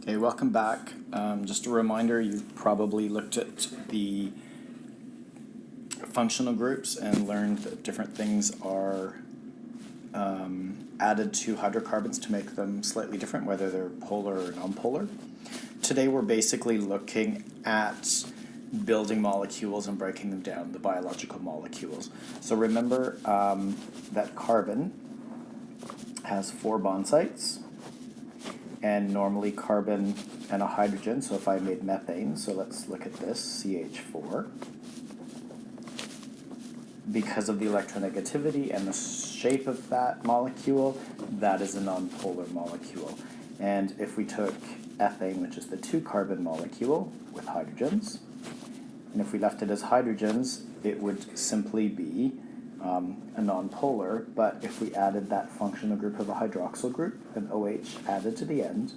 Okay, welcome back. Just a reminder, you've probably looked at the functional groups and learned that different things are added to hydrocarbons to make them slightly different, whether they're polar or nonpolar. Today we're basically looking at building molecules and breaking them down, the biological molecules. So remember that carbon has 4 bond sites, and normally carbon and a hydrogen, so if I made methane, so let's look at this, CH4. Because of the electronegativity and the shape of that molecule, that is a nonpolar molecule. And if we took ethane, which is the 2-carbon molecule with hydrogens, and if we left it as hydrogens, it would simply be a nonpolar, but if we added that functional group of a hydroxyl group, an OH added to the end,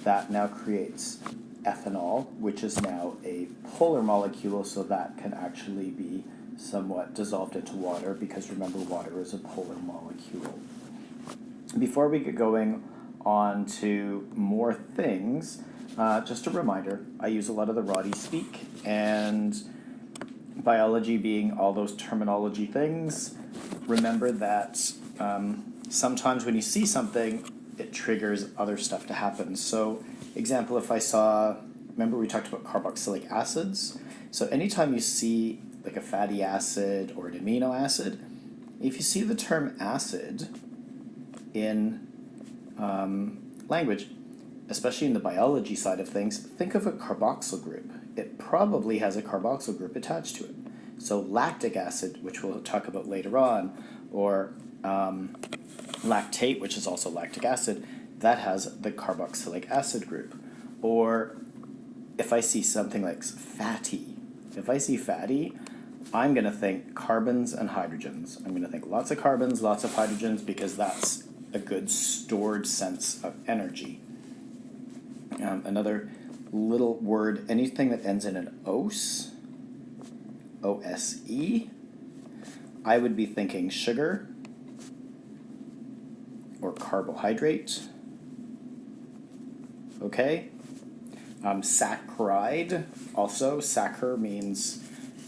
that now creates ethanol, which is now a polar molecule, so that can actually be somewhat dissolved into water, because remember, water is a polar molecule. Before we get going on to more things, just a reminder, I use a lot of the Roddy speak, and biology being all those terminology things, remember that sometimes when you see something, it triggers other stuff to happen. So, example, if I saw, remember we talked about carboxylic acids? So anytime you see like a fatty acid or an amino acid, if you see the term acid in language, especially in the biology side of things, think of a carboxyl group. It probably has a carboxyl group attached to it. So lactic acid, which we'll talk about later on, or lactate, which is also lactic acid, that has the carboxylic acid group. Or if I see something like fatty, if I see fatty, I'm going to think carbons and hydrogens. I'm going to think lots of carbons, lots of hydrogens, because that's a good stored sense of energy. Another little word, anything that ends in an ose, O-S-E, I would be thinking sugar or carbohydrate. Okay? Saccharide, also, saccharide means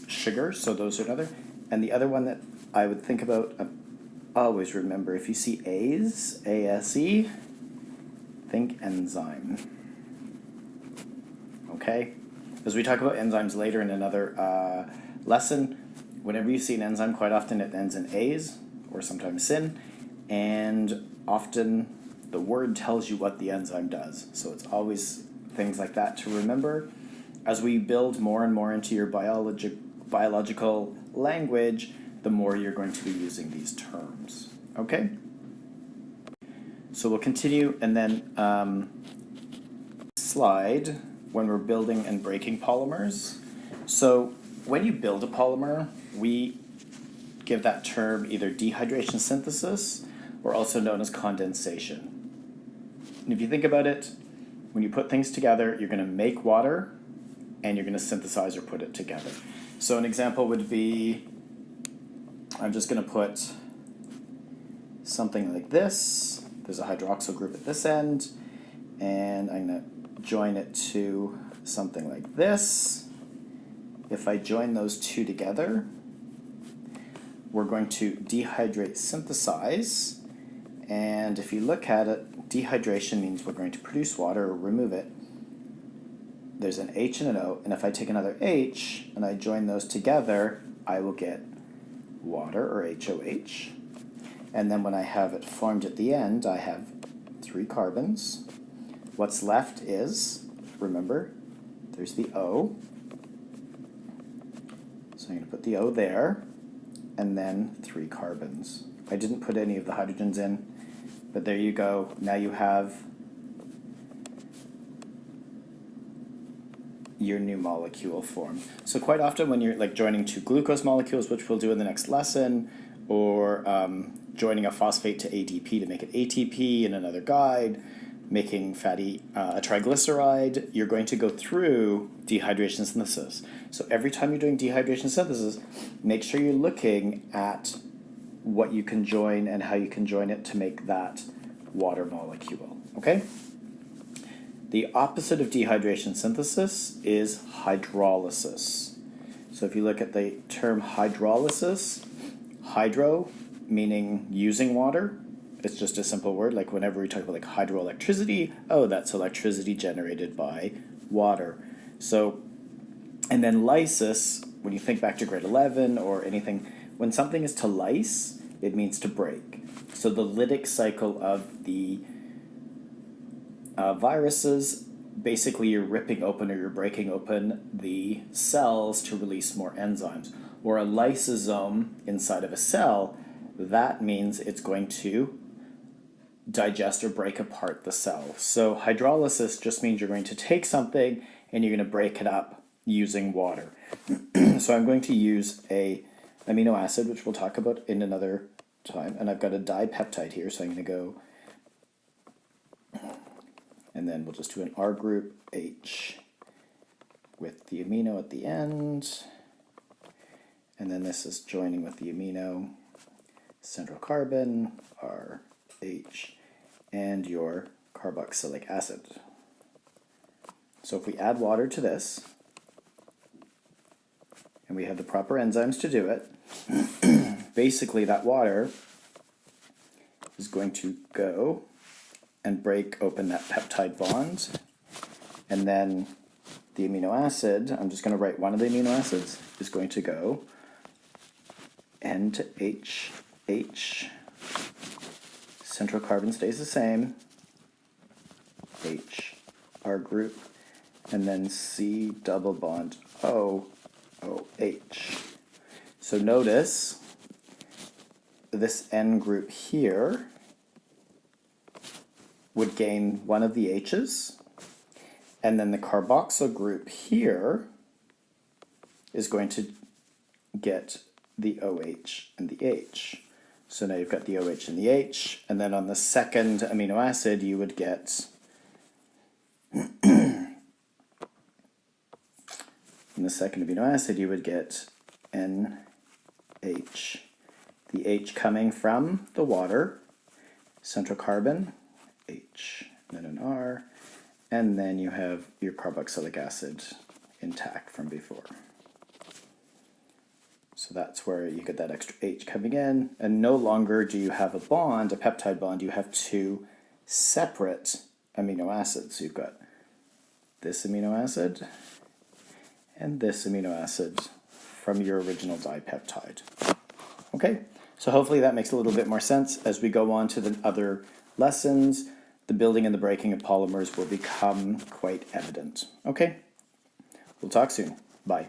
sugar, so those are another. And the other one that I would think about, always remember, if you see A's, A-S-E, think enzyme. Okay? As we talk about enzymes later in another lesson, whenever you see an enzyme, quite often it ends in A's, or sometimes sin, and often the word tells you what the enzyme does. So it's always things like that to remember. As we build more and more into your biological language, the more you're going to be using these terms. Okay? So we'll continue, and then slide when we're building and breaking polymers. So when you build a polymer, we give that term either dehydration synthesis or also known as condensation. And if you think about it, when you put things together, you're going to make water and you're going to synthesize or put it together. So an example would be, I'm just going to put something like this. There's a hydroxyl group at this end, and I'm going to join it to something like this. If I join those two together, we're going to dehydrate synthesize, and if you look at it, dehydration means we're going to produce water or remove it. There's an H and an O, and if I take another H and I join those together, I will get water, or HOH. And then when I have it formed at the end, I have 3 carbons. What's left is, remember, there's the O. So I'm going to put the O there, and then 3 carbons. I didn't put any of the hydrogens in, but there you go. Now you have your new molecule formed. So quite often when you're like joining 2 glucose molecules, which we'll do in the next lesson, or joining a phosphate to ADP to make it ATP in another guide, making a triglyceride, you're going to go through dehydration synthesis. So every time you're doing dehydration synthesis, make sure you're looking at what you can join and how you can join it to make that water molecule, okay? The opposite of dehydration synthesis is hydrolysis. So if you look at the term hydrolysis, hydro meaning using water, it's just a simple word, like whenever we talk about like hydroelectricity, oh, that's electricity generated by water. So, and then lysis, when you think back to grade 11 or anything, when something is to lyse, it means to break. So the lytic cycle of the viruses, basically you're ripping open or you're breaking open the cells to release more enzymes. Or a lysosome inside of a cell, that means it's going to digest or break apart the cell. So hydrolysis just means you're going to take something and you're going to break it up using water. So I'm going to use a amino acid, which we'll talk about in another time, and I've got a dipeptide here, so I'm going to go, and then we'll just do an R group H with the amino at the end, and then this is joining with the amino, central carbon, RH, and your carboxylic acid. So if we add water to this, and we have the proper enzymes to do it, basically that water is going to go and break open that peptide bond, and then the amino acid, I'm just going to write one of the amino acids, is going to go N to H, H, central carbon stays the same, H, R group, and then C double bond O, OH. So notice this N group here would gain one of the H's, and then the carboxyl group here is going to get the OH and the H. So now you've got the OH and the H, and then on the second amino acid you would get in the second amino acid you would get NH. The H coming from the water, central carbon, H, and then an R, and then you have your carboxylic acid intact from before. So that's where you get that extra H coming in, and no longer do you have a bond, a peptide bond, you have two separate amino acids. You've got this amino acid and this amino acid from your original dipeptide. Okay, so hopefully that makes a little bit more sense. As we go on to the other lessons, the building and the breaking of polymers will become quite evident. Okay, we'll talk soon. Bye.